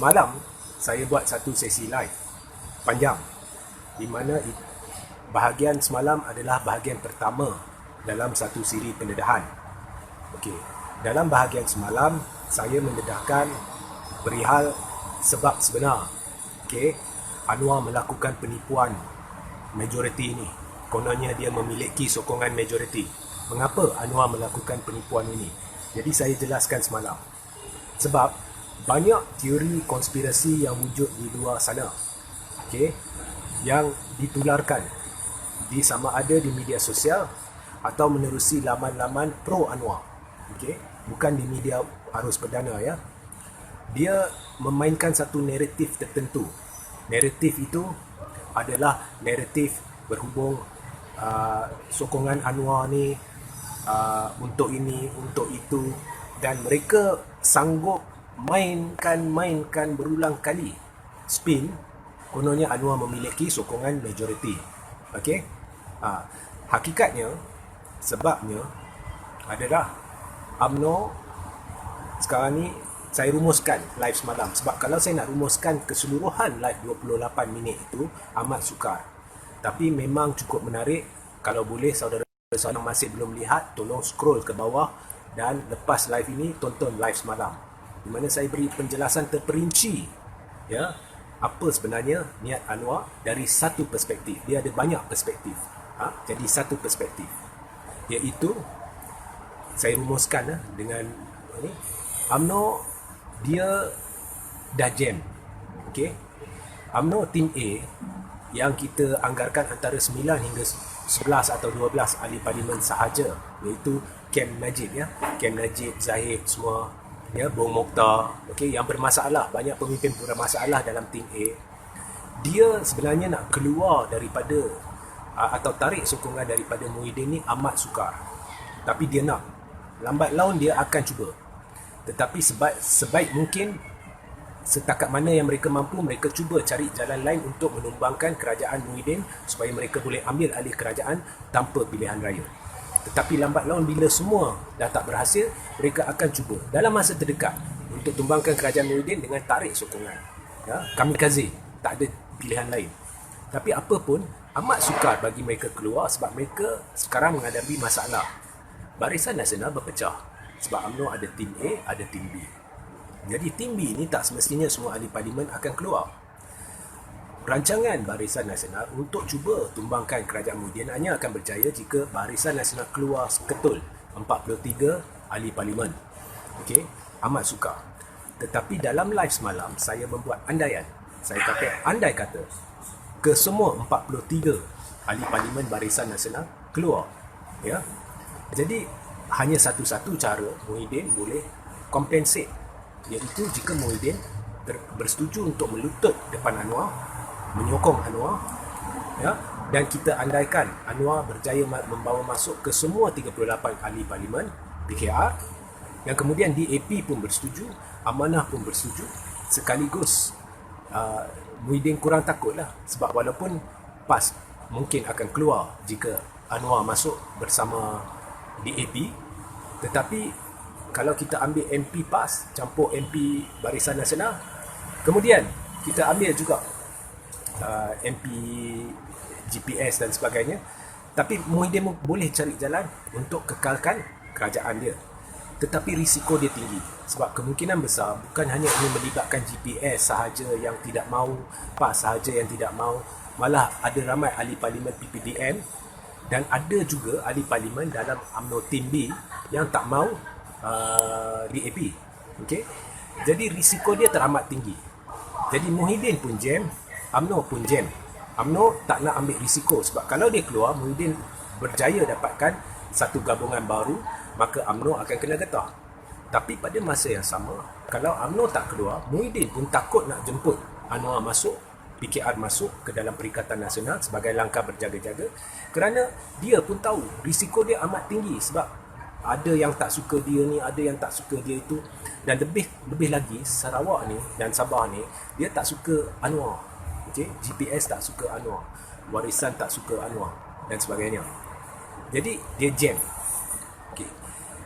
semalam saya buat satu sesi live panjang, di mana bahagian semalam adalah bahagian pertama dalam satu siri pendedahan. Okey, dalam bahagian semalam saya mendedahkan perihal sebab sebenar. Okey, Anwar melakukan penipuan majoriti ini. Kononnya dia memiliki sokongan majoriti. Mengapa Anwar melakukan penipuan ini? Jadi saya jelaskan semalam. Sebab banyak teori konspirasi yang wujud di luar sana, okey, yang ditularkan di sama ada di media sosial atau menerusi laman-laman pro Anwar, okey, bukan di media arus perdana ya. Dia memainkan satu naratif tertentu. Naratif itu adalah naratif berhubung sokongan Anwar ni untuk ini, untuk itu, dan mereka sanggup mainkan berulang kali spin kononnya Anwar memiliki sokongan majoriti. Okey, hakikatnya sebabnya adalah UMNO sekarang ni. Saya rumuskan live semalam, sebab kalau saya nak rumuskan keseluruhan live 28 minit itu amat sukar. Tapi memang cukup menarik. Kalau boleh saudara-saudara masih belum lihat, tolong scroll ke bawah dan lepas live ini tonton live semalam, di mana saya beri penjelasan terperinci ya, apa sebenarnya niat Anwar dari satu perspektif. Dia ada banyak perspektif, jadi satu perspektif, iaitu saya rumuskan dengan ini, UMNO dia dah jam. Okey, UMNO tim A yang kita anggarkan antara 9 hingga 11 atau 12 ahli parlimen sahaja, iaitu Kem Najib ya, Kem Najib, Zahid semua ya, Bong Mokhtar, okey, yang bermasalah, banyak pemimpin bermasalah dalam tim A. Dia sebenarnya nak keluar daripada atau tarik sokongan daripada Muhyiddin ni amat sukar. Tapi dia nak, lambat laun dia akan cuba. Tetapi sebaik mungkin, setakat mana yang mereka mampu, mereka cuba cari jalan lain untuk menumbangkan kerajaan Muhyiddin supaya mereka boleh ambil alih kerajaan tanpa pilihan raya. Tetapi lambat laun bila semua dah tak berhasil, mereka akan cuba dalam masa terdekat untuk tumbangkan kerajaan Muhyiddin dengan tarik sokongan. Ya, kamikaze, tak ada pilihan lain. Tapi apa pun, amat sukar bagi mereka keluar sebab mereka sekarang menghadapi masalah. Barisan Nasional berpecah sebab UMNO ada tim A, ada tim B. Jadi tim B ni tak semestinya semua ahli parlimen akan keluar. Rancangan Barisan Nasional untuk cuba tumbangkan kerajaan Muhyiddin hanya akan berjaya jika Barisan Nasional keluar ketul 43 ahli parlimen. Okey, amat sukar. Tetapi dalam live semalam saya membuat andaian. Saya kata andai kata ke semua 43 ahli parlimen Barisan Nasional keluar, ya. Jadi hanya satu-satu cara Muhyiddin boleh compensate, iaitu jika Muhyiddin bersetuju untuk melutut depan Anwar, menyokong Anwar, ya, dan kita andaikan Anwar berjaya membawa masuk ke semua 38 ahli parlimen PKR, yang kemudian DAP pun bersetuju, Amanah pun bersetuju, sekaligus Muhyiddin kurang takutlah, sebab walaupun PAS mungkin akan keluar jika Anwar masuk bersama DAP, tetapi kalau kita ambil MP PAS campur MP Barisan Nasional, kemudian kita ambil juga MP GPS dan sebagainya, tapi Muhyiddin boleh cari jalan untuk kekalkan kerajaan dia. Tetapi risiko dia tinggi sebab kemungkinan besar bukan hanya ini melibatkan GPS sahaja yang tidak mahu, PAS sahaja yang tidak mahu, malah ada ramai ahli parlimen PPDM dan ada juga ahli parlimen dalam UMNO tim B yang tak mahu DAP. Okey, jadi risiko dia teramat tinggi. Jadi Muhyiddin pun jam, UMNO pun jam. UMNO tak nak ambil risiko sebab kalau dia keluar, Muhyiddin berjaya dapatkan satu gabungan baru, maka UMNO akan kena getah. Tapi pada masa yang sama, kalau UMNO tak keluar, Muhyiddin pun takut nak jemput Anwar masuk, PKR masuk ke dalam Perikatan Nasional sebagai langkah berjaga-jaga, kerana dia pun tahu risiko dia amat tinggi sebab ada yang tak suka dia ni, ada yang tak suka dia itu, dan lebih lagi Sarawak ni dan Sabah ni dia tak suka Anwar. Okey, GPS tak suka Anwar, Warisan tak suka Anwar dan sebagainya. Jadi dia jam. Okey.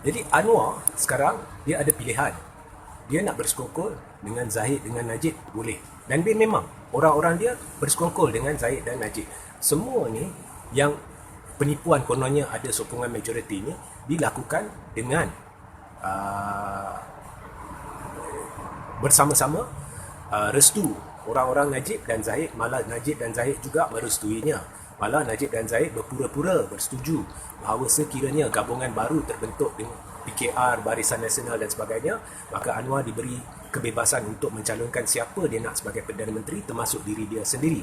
Jadi Anwar sekarang dia ada pilihan. dia nak bersekongkol dengan Zahid dengan Najib boleh. Dan dia memang orang-orang dia bersekongkol dengan Zahid dan Najib. Semua ni yang penipuan kononnya ada sokongan majoriti ni dilakukan dengan bersama-sama restu orang-orang Najib dan Zahid. Malah Najib dan Zahid juga merestuinya. Malah Najib dan Zahid berpura-pura bersetuju bahawa sekiranya gabungan baru terbentuk dengan PKR, Barisan Nasional dan sebagainya, maka Anwar diberi kebebasan untuk mencalonkan siapa dia nak sebagai Perdana Menteri, termasuk diri dia sendiri.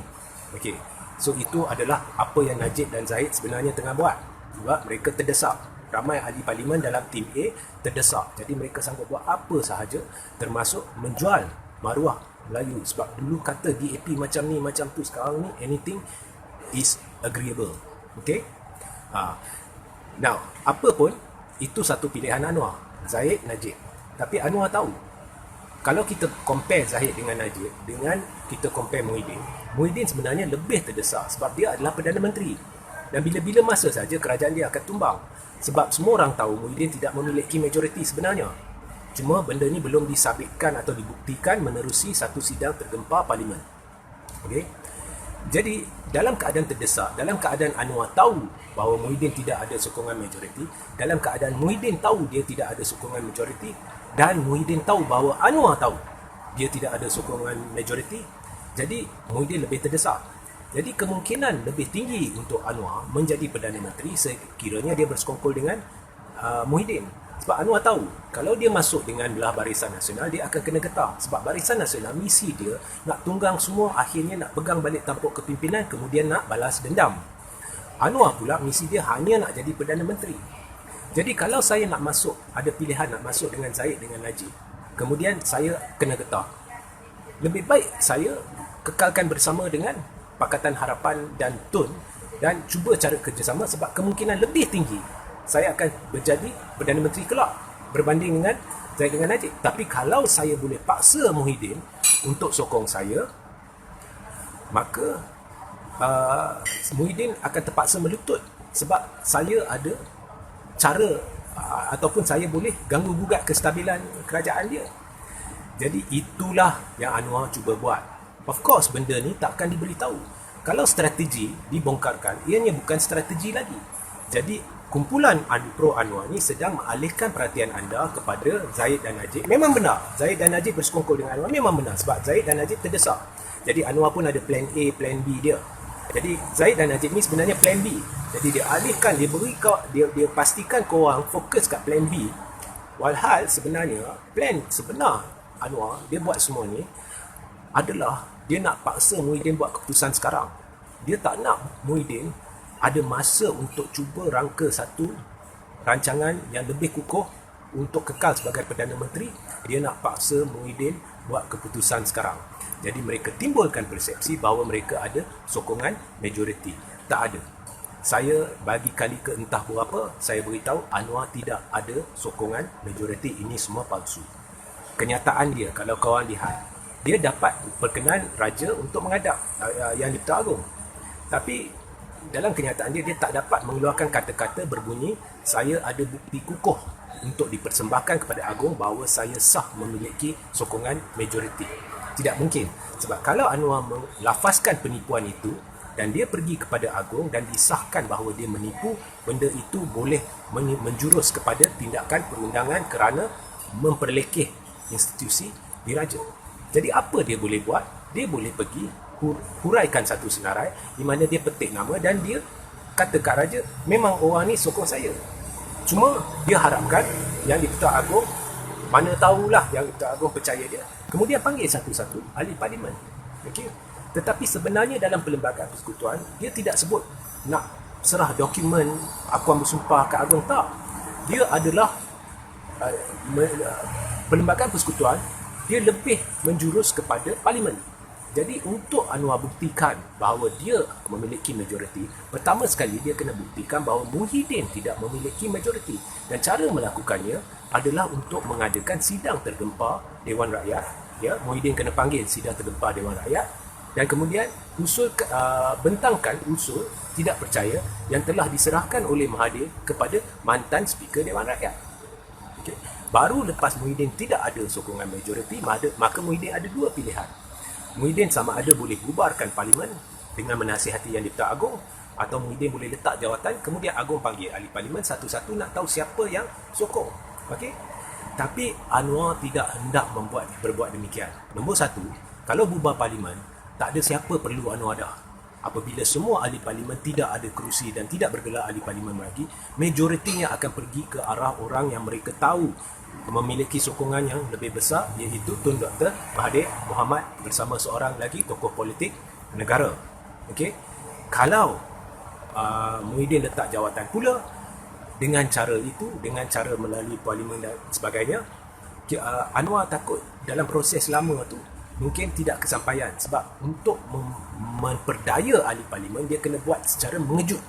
Okey. So itu adalah apa yang Najib dan Zahid sebenarnya tengah buat. Sebab mereka terdesak. Ramai ahli parlimen dalam tim A terdesak. Jadi mereka sanggup buat apa sahaja, termasuk menjual maruah Melayu. Sebab dulu kata DAP macam ni, macam tu. Sekarang ni anything is agreeable. Okay? Now, apa pun, itu satu pilihan Anwar. Zahid, Najib. Tapi Anwar tahu, kalau kita compare Zahid dengan Najib, dengan kita compare Muhyiddin sebenarnya lebih terdesak sebab dia adalah Perdana Menteri. Dan bila-bila masa saja kerajaan dia akan tumbang. Sebab semua orang tahu Muhyiddin tidak memiliki majoriti sebenarnya. Cuma benda ni belum disabitkan atau dibuktikan menerusi satu sidang tergempar parlimen. Okey. Jadi, dalam keadaan terdesak, dalam keadaan Anwar tahu bahawa Muhyiddin tidak ada sokongan majoriti, dalam keadaan Muhyiddin tahu dia tidak ada sokongan majoriti, dan Muhyiddin tahu bahawa Anwar tahu dia tidak ada sokongan majoriti, jadi Muhyiddin lebih terdesak. Jadi kemungkinan lebih tinggi untuk Anwar menjadi Perdana Menteri sekiranya dia bersekongkol dengan Muhyiddin. Sebab Anwar tahu, kalau dia masuk dengan belah Barisan Nasional, dia akan kena getah. Sebab Barisan Nasional, misi dia nak tunggang semua, akhirnya nak pegang balik tampuk kepimpinan, kemudian nak balas dendam. Anwar pula, misi dia hanya nak jadi Perdana Menteri. Jadi kalau saya nak masuk, ada pilihan nak masuk dengan Zahid, dengan Najib, kemudian saya kena getah. Lebih baik saya kekalkan bersama dengan Pakatan Harapan dan TUN dan cuba cara kerjasama sebab kemungkinan lebih tinggi saya akan menjadi Perdana Menteri kelak berbanding dengan Zahid dengan Najib. Tapi kalau saya boleh paksa Muhyiddin untuk sokong saya, maka Muhyiddin akan terpaksa melutut sebab saya ada cara ataupun saya boleh ganggu gugat kestabilan kerajaan dia. Jadi itulah yang Anwar cuba buat. Of course benda ni takkan diberitahu. Kalau strategi dibongkarkan, ianya bukan strategi lagi. Jadi kumpulan pro Anwar ni sedang mengalihkan perhatian anda kepada Zahid dan Najib. Memang benar, Zahid dan Najib bersekongkol dengan Anwar. Memang benar sebab Zahid dan Najib terdesak. Jadi Anwar pun ada plan A, plan B dia. Jadi Zahid dan Najib ni sebenarnya plan B. Jadi dia alihkan, dia pastikan korang fokus kat plan B. Walhal sebenarnya plan sebenar Anwar, dia buat semua ni adalah dia nak paksa Muhyiddin buat keputusan sekarang. Dia tak nak Muhyiddin ada masa untuk cuba rangka satu rancangan yang lebih kukuh untuk kekal sebagai Perdana Menteri. Dia nak paksa Muhyiddin buat keputusan sekarang. Jadi mereka timbulkan persepsi bahawa mereka ada sokongan majoriti. Tak ada. Saya bagi kali ke entah berapa, saya beritahu Anwar tidak ada sokongan majoriti. Ini semua palsu. Kenyataan dia, kalau kawan lihat, dia dapat perkenan raja untuk menghadap Yang di-Pertuan Agong. Tapi dalam kenyataan dia tak dapat mengeluarkan kata-kata berbunyi saya ada bukti kukuh untuk dipersembahkan kepada Agong bahawa saya sah memiliki sokongan majoriti. Tidak mungkin. Sebab kalau Anwar melafazkan penipuan itu dan dia pergi kepada Agong dan disahkan bahawa dia menipu, benda itu boleh menjurus kepada tindakan perundangan kerana memperlekeh institusi diraja. Jadi apa dia boleh buat? Dia boleh pergi huraikan satu senarai di mana dia petik nama dan dia kata kat raja, memang orang ni sokong saya. Cuma dia harapkan Yang di-Pertuan Agong, mana tahulah Yang di-Pertuan Agong percaya dia, kemudian panggil satu-satu ahli parlimen. Okey. Tetapi sebenarnya dalam Perlembagaan Persekutuan, dia tidak sebut nak serah dokumen akuan bersumpah kat Agong, tak. Dia adalah Perlembagaan Persekutuan, dia lebih menjurus kepada parlimen. Jadi untuk Anwar buktikan bahawa dia memiliki majoriti, pertama sekali dia kena buktikan bahawa Muhyiddin tidak memiliki majoriti. Dan cara melakukannya adalah untuk mengadakan sidang tergempar Dewan Rakyat. Ya, Muhyiddin kena panggil sidang tergempar Dewan Rakyat dan kemudian bentangkan usul tidak percaya yang telah diserahkan oleh Mahathir kepada mantan Speaker Dewan Rakyat. Okay. Baru lepas Muhyiddin tidak ada sokongan majoriti, maka Muhyiddin ada dua pilihan. Muhyiddin sama ada boleh bubarkan parlimen dengan menasihati Yang di-Pertuan Agong, atau Muhyiddin boleh letak jawatan, kemudian Agong panggil ahli parlimen satu-satu nak tahu siapa yang sokong. Okey. Tapi Anwar tidak hendak berbuat demikian. Nombor satu, kalau bubar parlimen, tak ada siapa perlu Anwar dah. Apabila semua ahli parlimen tidak ada kerusi dan tidak bergelar ahli parlimen lagi, majoritinya akan pergi ke arah orang yang mereka tahu memiliki sokongan yang lebih besar, iaitu Tun Dr. Mahathir Mohamad bersama seorang lagi tokoh politik negara. Okey. Kalau Muhyiddin letak jawatan pula, dengan cara itu, dengan cara melalui parlimen dan sebagainya, Anwar takut dalam proses lama tu mungkin tidak kesampaian, sebab untuk memperdaya ahli parlimen dia kena buat secara mengejut.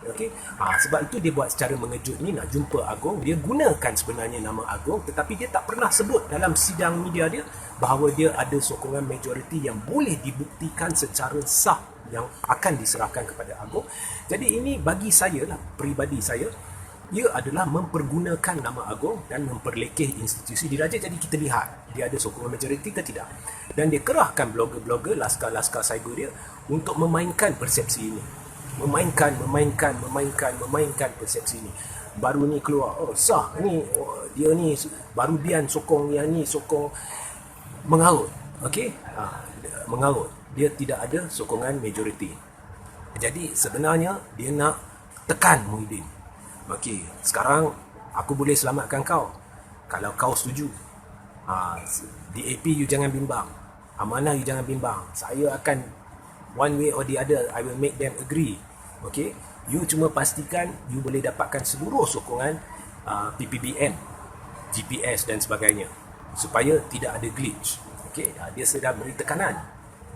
Okey. Sebab itu dia buat secara mengejut ni, nak jumpa Agong, dia gunakan sebenarnya nama Agong, tetapi dia tak pernah sebut dalam sidang media dia bahawa dia ada sokongan majoriti yang boleh dibuktikan secara sah yang akan diserahkan kepada Agong. Jadi ini bagi saya lah, peribadi saya, ia adalah mempergunakan nama Agong dan memperlekeh institusi diraja. Jadi kita lihat dia ada sokongan majoriti ke tidak, dan dia kerahkan blogger-blogger, laskar-laskar cyber dia untuk memainkan persepsi ini, memainkan persepsi ini. Baru ni keluar, sah ni, dia ni baru Bian sokong, yang ni sokong, mengarut. Okey, mengarut, dia tidak ada sokongan majoriti. Jadi sebenarnya dia nak tekan Muhyiddin. Okey, sekarang aku boleh selamatkan kau kalau kau setuju. DAP you jangan bimbang, Amanah you jangan bimbang, saya akan one way or the other, I will make them agree. Okey, you cuma pastikan you boleh dapatkan seluruh sokongan PPBM, GPS dan sebagainya, supaya tidak ada glitch. Okey, dia sedang beri tekanan.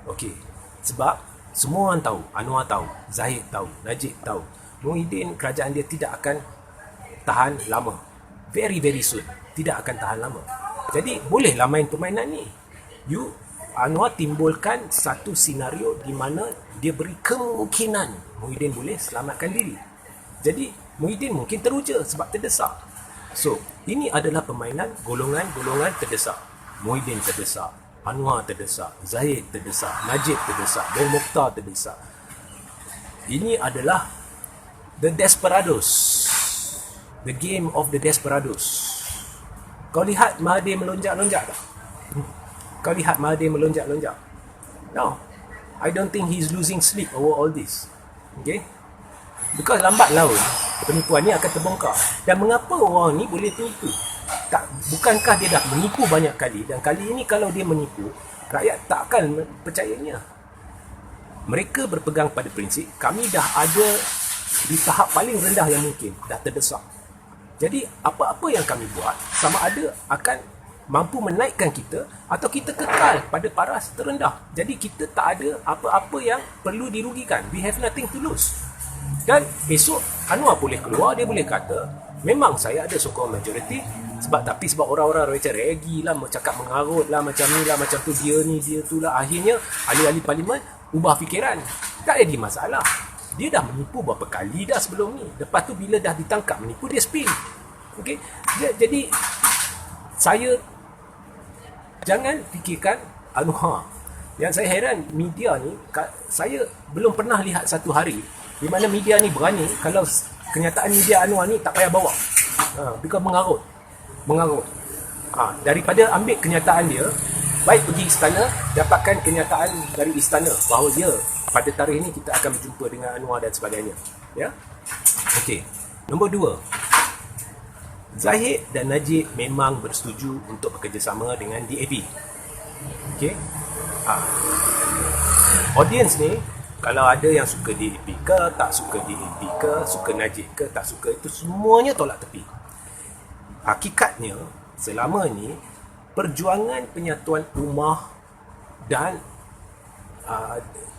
Okey, sebab semua orang tahu, Anwar tahu, Zahid tahu, Najib tahu, Muhyiddin kerajaan dia tidak akan tahan lama. Very soon, tidak akan tahan lama. Jadi bolehlah main permainan ni. Anwar timbulkan satu senario di mana dia beri kemungkinan Muhyiddin boleh selamatkan diri. Jadi Muhyiddin mungkin teruja sebab terdesak. So, ini adalah permainan golongan-golongan terdesak. Muhyiddin terdesak, Anwar terdesak, Zahid terdesak, Najib terdesak, Bong Mokhtar terdesak. Ini adalah the Desperados, the game of the Desperados. Kau lihat Mahathir melonjak-lonjak tak? Kau lihat Mahathir melonjak-lonjak? No, I don't think he's losing sleep over all this. Okay? Because lambat laun penipuan ni akan terbongkar. Dan mengapa orang ni boleh menipu? Tak, bukankah dia dah menipu banyak kali, dan kali ini kalau dia menipu, rakyat tak akan percayanya. Mereka berpegang pada prinsip, kami dah ada di tahap paling rendah yang mungkin, dah terdesak. Jadi apa-apa yang kami buat sama ada akan mampu menaikkan kita atau kita kekal pada paras terendah. Jadi kita tak ada apa-apa yang perlu dirugikan. We have nothing to lose. Dan esok Anwar boleh keluar, dia boleh kata, memang saya ada sokongan majoriti, sebab orang-orang macam regi lah, cakap mengarut lah, macam ni lah, macam tu, dia ni, dia tu lah. Akhirnya ahli-ahli parlimen ubah fikiran. Tak ada masalah. Dia dah menipu berapa kali dah sebelum ni. Lepas tu bila dah ditangkap menipu, dia spin. Okay? Jadi saya jangan fikirkan Anwar. Yang saya heran, media ni, saya belum pernah lihat satu hari di mana media ni berani, kalau kenyataan media Anwar ni tak payah bawa. Because mengarut. Daripada ambil kenyataan dia, baik pergi istana, dapatkan kenyataan dari istana bahawa dia pada tarikh ini kita akan berjumpa dengan Anwar dan sebagainya. Ya. Okey. Nombor 2. Zahid dan Najib memang bersetuju untuk bekerjasama dengan DAP. Okey. Audience ni, kalau ada yang suka DAP ke, tak suka DAP ke, suka Najib ke, tak suka, itu semuanya tolak tepi. Hakikatnya, selama ni perjuangan penyatuan ummah dan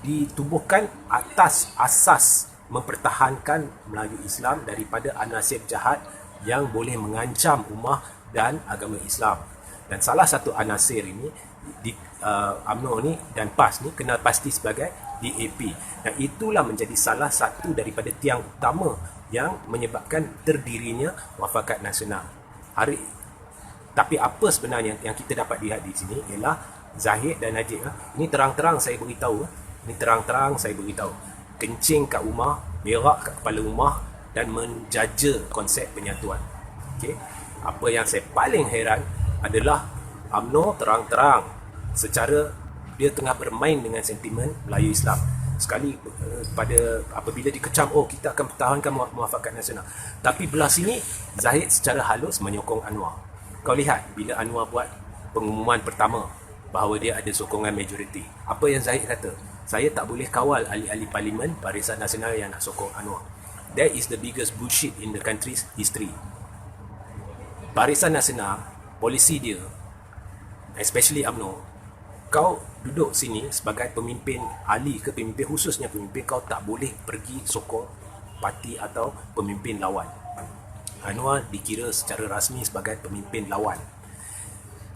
ditubuhkan atas asas mempertahankan Melayu Islam daripada anasir jahat yang boleh mengancam ummah dan agama Islam. Dan salah satu anasir ini di UMNO ni dan PAS ni kenal pasti sebagai DAP. Dan itulah menjadi salah satu daripada tiang utama yang menyebabkan terdirinya Muafakat Nasional. Hari Tapi apa sebenarnya yang kita dapat lihat di sini ialah Zahid dan Najib ini terang-terang saya beritahu, kencing kat rumah, berak kat kepala rumah dan menjaja konsep penyatuan. Okey, apa yang saya paling heran adalah UMNO terang-terang secara dia tengah bermain dengan sentimen Melayu Islam. Sekali pada apabila dikecam, kita akan pertahankan muafakat nasional, tapi belah sini Zahid secara halus menyokong Anwar. Kau lihat bila Anwar buat pengumuman pertama bahawa dia ada sokongan majoriti, apa yang Zahid kata? Saya tak boleh kawal ahli-ahli parlimen Barisan Nasional yang nak sokong Anwar. That is the biggest bullshit in the country's history. Barisan Nasional, polisi dia, especially UMNO, kau duduk sini sebagai pemimpin ahli ke pemimpin, khususnya pemimpin, kau tak boleh pergi sokong parti atau pemimpin lawan. Anwar dikira secara rasmi sebagai pemimpin lawan.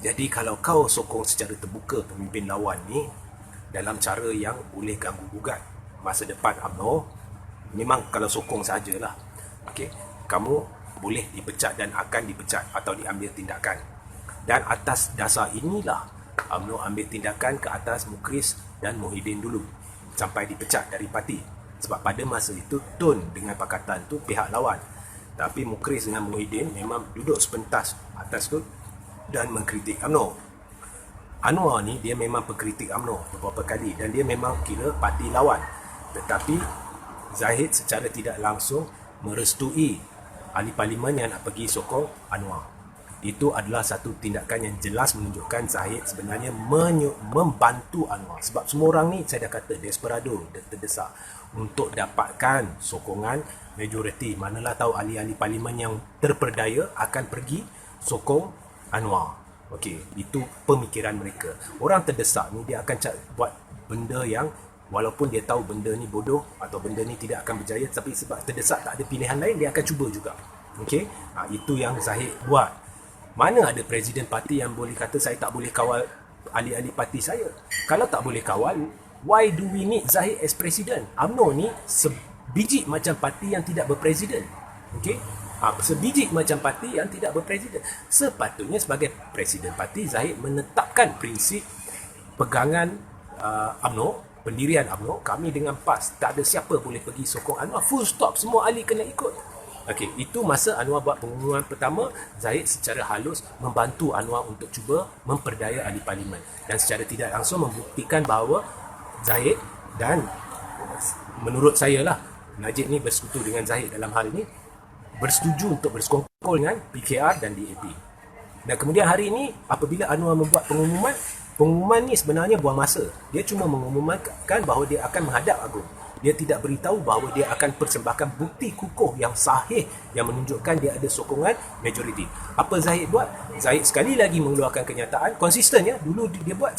Jadi kalau kau sokong secara terbuka pemimpin lawan ni dalam cara yang boleh ganggu gugat masa depan UMNO, memang kalau sokong sajalah, okey, kamu boleh dipecat dan akan dipecat atau diambil tindakan. Dan atas dasar inilah UMNO ambil tindakan ke atas Mukris dan Muhyiddin dulu sampai dipecat dari parti. Sebab pada masa itu Tun dengan Pakatan tu pihak lawan, tapi Mukris dengan Muhyiddin memang duduk sepentas atas tu dan mengkritik UMNO. Anwar ni dia memang pengkritik UMNO beberapa kali dan dia memang kira parti lawan. Tetapi Zahid secara tidak langsung merestui ahli parlimen yang nak pergi sokong Anwar. Itu adalah satu tindakan yang jelas menunjukkan Zahid sebenarnya membantu Anwar. Sebab semua orang ni saya dah kata desperado, terdesak untuk dapatkan sokongan majoriti. Manalah tahu ahli-ahli parlimen yang terperdaya akan pergi sokong Anwar. Okey, itu pemikiran mereka. Orang terdesak ni dia akan buat benda yang walaupun dia tahu benda ni bodoh atau benda ni tidak akan berjaya, tapi sebab terdesak tak ada pilihan lain, dia akan cuba juga. Okey, itu yang Zahid buat. Mana ada presiden parti yang boleh kata saya tak boleh kawal ahli-ahli parti saya? Kalau tak boleh kawal, why do we need Zahid as president? UMNO ni sebiji macam parti yang tidak berpresiden. Okey, sebiji macam parti yang tidak berpresiden. Sepatutnya sebagai presiden parti, Zahid menetapkan prinsip pegangan UMNO, pendirian UMNO. Kami dengan PAS, tak ada siapa boleh pergi sokong Anwar, full stop, semua ahli kena ikut. Okey, itu masa Anwar buat pengumuman pertama, Zahid secara halus membantu Anwar untuk cuba memperdaya ahli parlimen dan secara tidak langsung membuktikan bahawa Zahid dan menurut saya lah, Najib ni bersekutu dengan Zahid dalam hal ini, bersetuju untuk bersekongkol dengan PKR dan DAP. Dan kemudian hari ini apabila Anwar membuat pengumuman ni sebenarnya buang masa. Dia cuma mengumumkan bahawa dia akan menghadap Agung. Dia tidak beritahu bahawa dia akan persembahkan bukti kukuh yang sahih yang menunjukkan dia ada sokongan majoriti. Apa Zahid buat? Zahid sekali lagi mengeluarkan kenyataan konsisten ya. Dulu dia buat,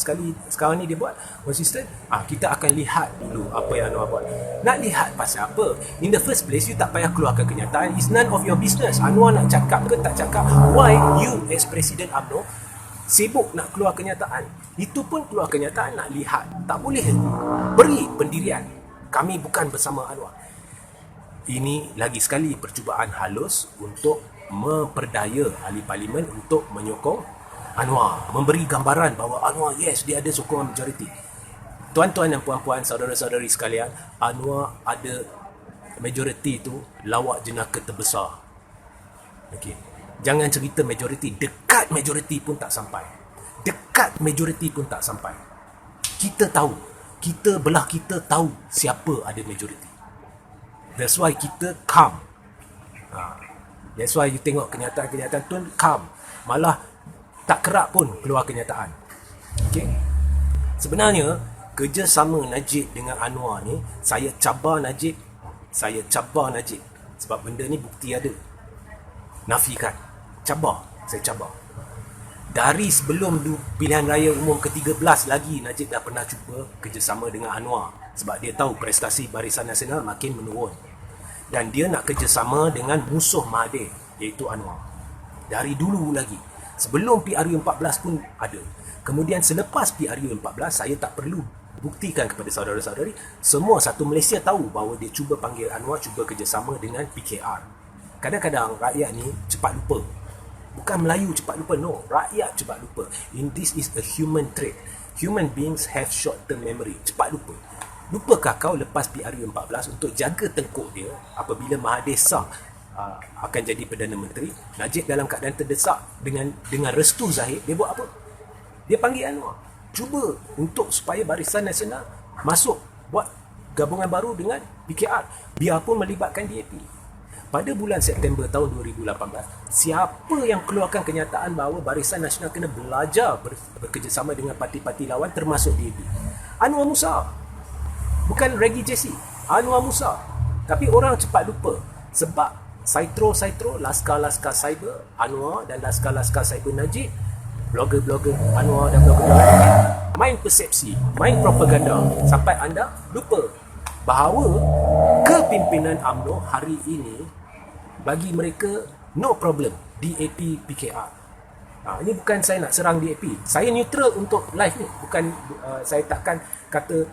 sekarang ni dia buat konsisten. Kita akan lihat dulu apa yang Anwar buat. Nak lihat pasal apa? In the first place, you tak payah keluarkan kenyataan. It's none of your business. Anwar nak cakap ke tak cakap. Why you as Presiden UMNO sibuk nak keluar kenyataan? Itu pun keluar kenyataan nak lihat. Tak boleh beri pendirian. Kami bukan bersama Anwar. Ini lagi sekali percubaan halus untuk memperdaya ahli parlimen untuk menyokong Anwar. Memberi gambaran bahawa Anwar, yes, dia ada sokongan majoriti. Tuan-tuan dan puan-puan, saudara-saudari sekalian, Anwar ada majoriti itu lawak jenaka terbesar. Okey. Jangan cerita majoriti, dekat majoriti pun tak sampai. Dekat majoriti pun tak sampai. Kita tahu, belah kita tahu siapa ada majoriti. That's why kita calm. That's why you tengok kenyataan-kenyataan tu calm. Malah tak kerap pun keluar kenyataan. Okay? Sebenarnya kerjasama Najib dengan Anwar ni, saya cabar Najib. Sebab benda ni bukti ada. Nafikan. Saya cabar. Dari sebelum pilihan raya umum ke-13 lagi, Najib dah pernah cuba kerjasama dengan Anwar. Sebab dia tahu prestasi Barisan Nasional makin menurun. Dan dia nak kerjasama dengan musuh Mahathir, iaitu Anwar. Dari dulu lagi. Sebelum PRU 14 pun ada. Kemudian selepas PRU 14, saya tak perlu buktikan kepada saudara-saudari. Semua satu Malaysia tahu bahawa dia cuba panggil Anwar, cuba kerjasama dengan PKR. Kadang-kadang rakyat ni cepat lupa. Bukan Melayu cepat lupa, no, rakyat cepat lupa. This is a human trait. Human beings have short term memory, cepat lupa. Lupakah kau lepas PRU 14 untuk jaga tengkuk dia apabila Mahathir sah akan jadi Perdana Menteri? Najib dalam keadaan terdesak dengan restu Zahid, dia buat apa? Dia panggil Anwar, cuba untuk supaya Barisan Nasional masuk buat gabungan baru dengan PKR, biarpun melibatkan DAP. Pada bulan September tahun 2018, siapa yang keluarkan kenyataan bahawa Barisan Nasional kena belajar bekerjasama dengan parti-parti lawan termasuk DAP? Anwar Musa. Bukan Reggie Jesse, Anwar Musa. Tapi orang cepat lupa sebab Saitro, Laskar Cyber Anwar dan Laskar Cyber Najib, blogger Anwar dan blogger main persepsi, main propaganda sampai anda lupa bahawa kepimpinan UMNO hari ini bagi mereka no problem DAP PKR. Ini bukan saya nak serang DAP, saya neutral untuk live ni, bukan saya takkan kata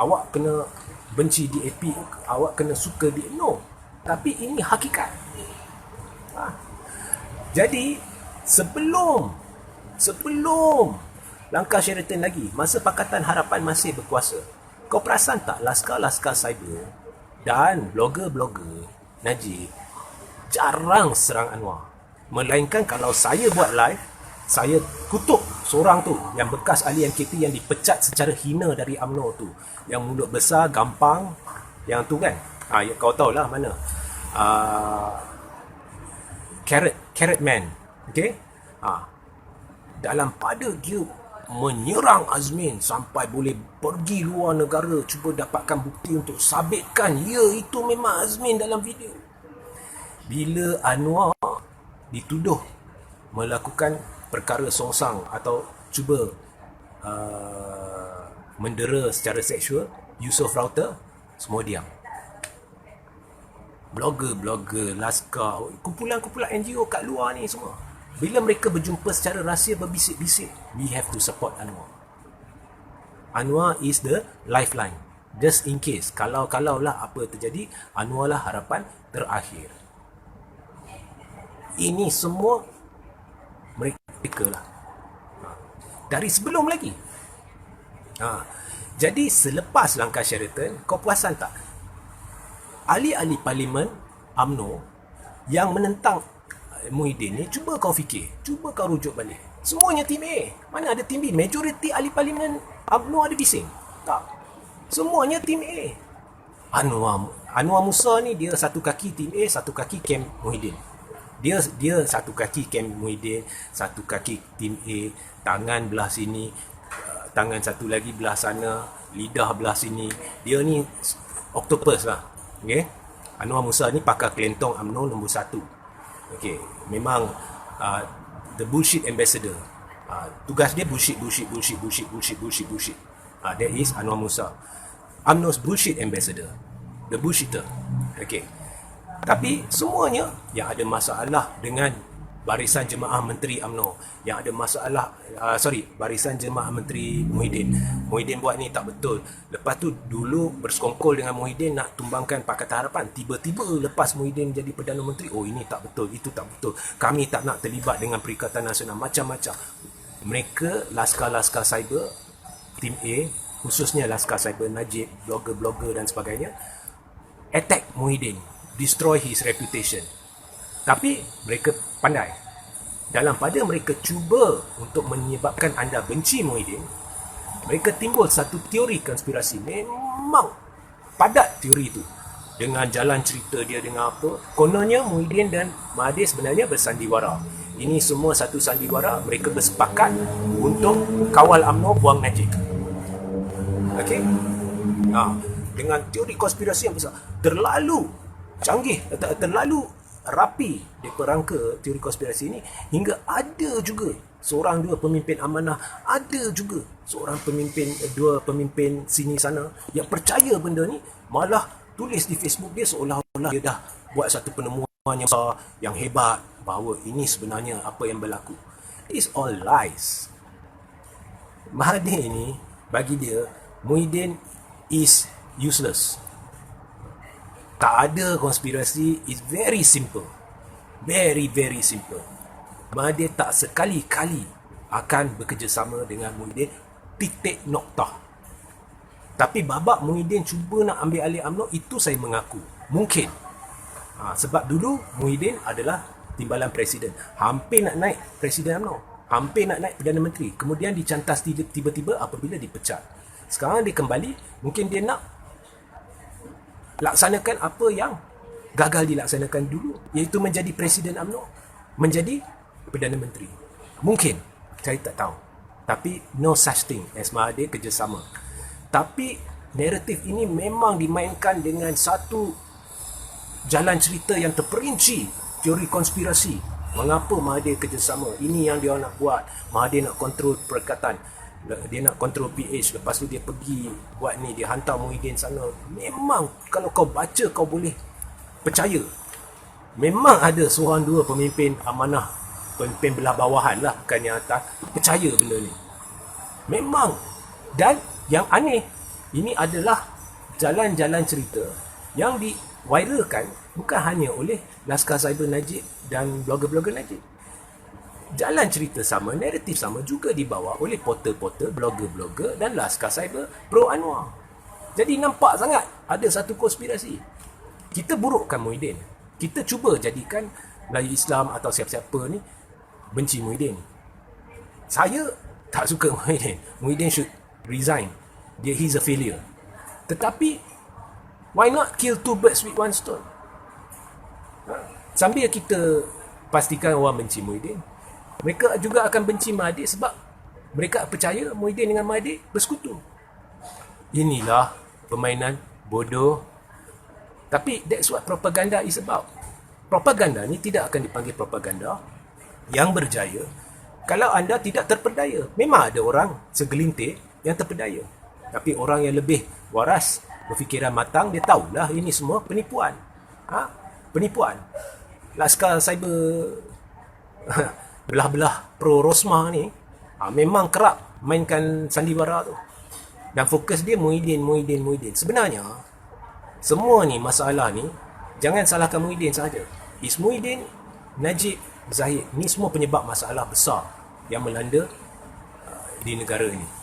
awak kena benci DAP, awak kena suka DAP, no, tapi ini hakikat. Jadi sebelum langkah Sheraton lagi, masa Pakatan Harapan masih berkuasa, kau perasan tak Laskar Cyber dan blogger Najib jarang serang Anwar. Melainkan kalau saya buat live, saya kutuk seorang tu yang bekas ahli MKT yang dipecat secara hina dari UMNO tu, yang mulut besar, gampang, yang tu kan, ya, kau tahulah mana, Carrot Man, okay? Dalam pada dia menyerang Azmin sampai boleh pergi luar negara cuba dapatkan bukti untuk sabitkan ya itu memang Azmin dalam video. Bila Anwar dituduh melakukan perkara songsang atau cuba mendera secara seksual Yusof Rauter, semua diam. Blogger, Laskar, kumpulan-kumpulan NGO kat luar ni semua, bila mereka berjumpa secara rahsia berbisik-bisik, we have to support Anwar. Anwar is the lifeline. Just in case, kalau lah apa terjadi, Anwar lah harapan terakhir. Ini semua mereka lah. Dari sebelum lagi. Jadi selepas langkah Sheraton, kau perasan tak? Ahli-ahli parlimen UMNO yang menentang Muhyiddin ni, cuba kau fikir, cuba kau rujuk balik. Semuanya tim A. Mana ada tim B? Majoriti ahli parlimen UMNO ada bising? Tak. Semuanya tim A. Anwar Musa ni dia satu kaki tim A, satu kaki camp Muhyiddin. Dia satu kaki camp Muhyiddin, satu kaki tim A, tangan belah sini, tangan satu lagi belah sana, lidah belah sini. Dia ni octopus lah. Okay? Anwar Musa ni pakar kelentong UMNO nombor 1. Okay, memang the bullshit ambassador. Tugas dia bullshit. That is Anwar Musa, UMNO's bullshit ambassador, the bullshitter. Okay, tapi semuanya yang ada masalah dengan Barisan Jemaah Menteri UMNO, yang ada masalah Barisan Jemaah Menteri Muhyiddin buat ni tak betul. Lepas tu dulu bersekongkol dengan Muhyiddin nak tumbangkan Pakatan Harapan, tiba-tiba lepas Muhyiddin jadi Perdana Menteri, oh ini tak betul, itu tak betul, kami tak nak terlibat dengan Perikatan Nasional, macam-macam. Mereka Laskar Cyber, tim A, khususnya Laskar Cyber Najib, blogger dan sebagainya, attack Muhyiddin, destroy his reputation. Tapi mereka pandai. Dalam pada mereka cuba untuk menyebabkan anda benci Muhyiddin, mereka timbul satu teori konspirasi. Memang padat teori itu. Dengan jalan cerita dia dengan apa. Kononnya Muhyiddin dan Mahathir sebenarnya bersandiwara. Ini semua satu sandiwara. Mereka bersepakat untuk kawal UMNO buang Najib. Okey? Dengan teori konspirasi yang besar. Terlalu canggih, terlalu rapi mereka rangka teori konspirasi ini, hingga ada juga seorang dua pemimpin amanah, ada juga seorang dua pemimpin sini sana yang percaya benda ni, malah tulis di Facebook dia seolah-olah dia dah buat satu penemuan yang besar, yang hebat, bahawa ini sebenarnya apa yang berlaku. It's all lies. Mahathir ni, bagi dia, Muhyiddin is useless. Tak ada konspirasi. It's very simple. Very, very simple. Mahathir tak sekali-kali akan bekerjasama dengan Muhyiddin, titik noktah. Tapi babak Muhyiddin cuba nak ambil alih UMNO, itu saya mengaku mungkin. Sebab dulu Muhyiddin adalah timbalan presiden, hampir nak naik presiden UMNO, hampir nak naik Perdana Menteri, kemudian dicantas tiba-tiba apabila dipecat. Sekarang dia kembali, mungkin dia nak laksanakan apa yang gagal dilaksanakan dulu, iaitu menjadi presiden UMNO, menjadi Perdana Menteri. Mungkin, saya tak tahu. Tapi no such thing as Mahathir kerjasama. Tapi naratif ini memang dimainkan dengan satu jalan cerita yang terperinci, teori konspirasi. Mengapa Mahathir kerjasama? Ini yang dia nak buat. Mahathir nak kontrol perkataan, dia nak kontrol PH. Lepas tu dia pergi buat ni, dia hantar Muhyiddin sana. Memang kalau kau baca, kau boleh percaya. Memang ada seorang dua pemimpin amanah, pemimpin belah bawahan lah, bukan yang atas, percaya benda ni. Memang. Dan yang aneh, ini adalah jalan-jalan cerita yang diviralkan bukan hanya oleh Laskar Cyber Najib dan blogger-blogger Najib. Jalan cerita sama, naratif sama juga dibawa oleh portal-portal, blogger-blogger dan Laskar Cyber pro Anwar. Jadi nampak sangat ada satu konspirasi. Kita burukkan Muhyiddin. Kita cuba jadikan Melayu Islam atau siapa-siapa ni benci Muhyiddin. Saya tak suka Muhyiddin. Muhyiddin should resign. He's a failure. Tetapi why not kill two birds with one stone? Sambil kita pastikan orang benci Muhyiddin, mereka juga akan benci Mahathir sebab mereka percaya Muhyiddin dengan Mahathir bersekutu. Inilah permainan bodoh. Tapi that's what propaganda is about. Propaganda ni tidak akan dipanggil propaganda yang berjaya kalau anda tidak terpedaya. Memang ada orang segelintir yang terpedaya. Tapi orang yang lebih waras, berfikiran matang, dia tahulah ini semua penipuan. Penipuan. Laskar Cyber belah-belah pro Rosmah ni memang kerap mainkan sandiwara tu. Dan fokus dia Muhyiddin. Sebenarnya semua ni masalah ni jangan salahkan Muhyiddin sahaja. Is Muhyiddin, Najib, Zahid, ni semua penyebab masalah besar yang melanda di negara ini.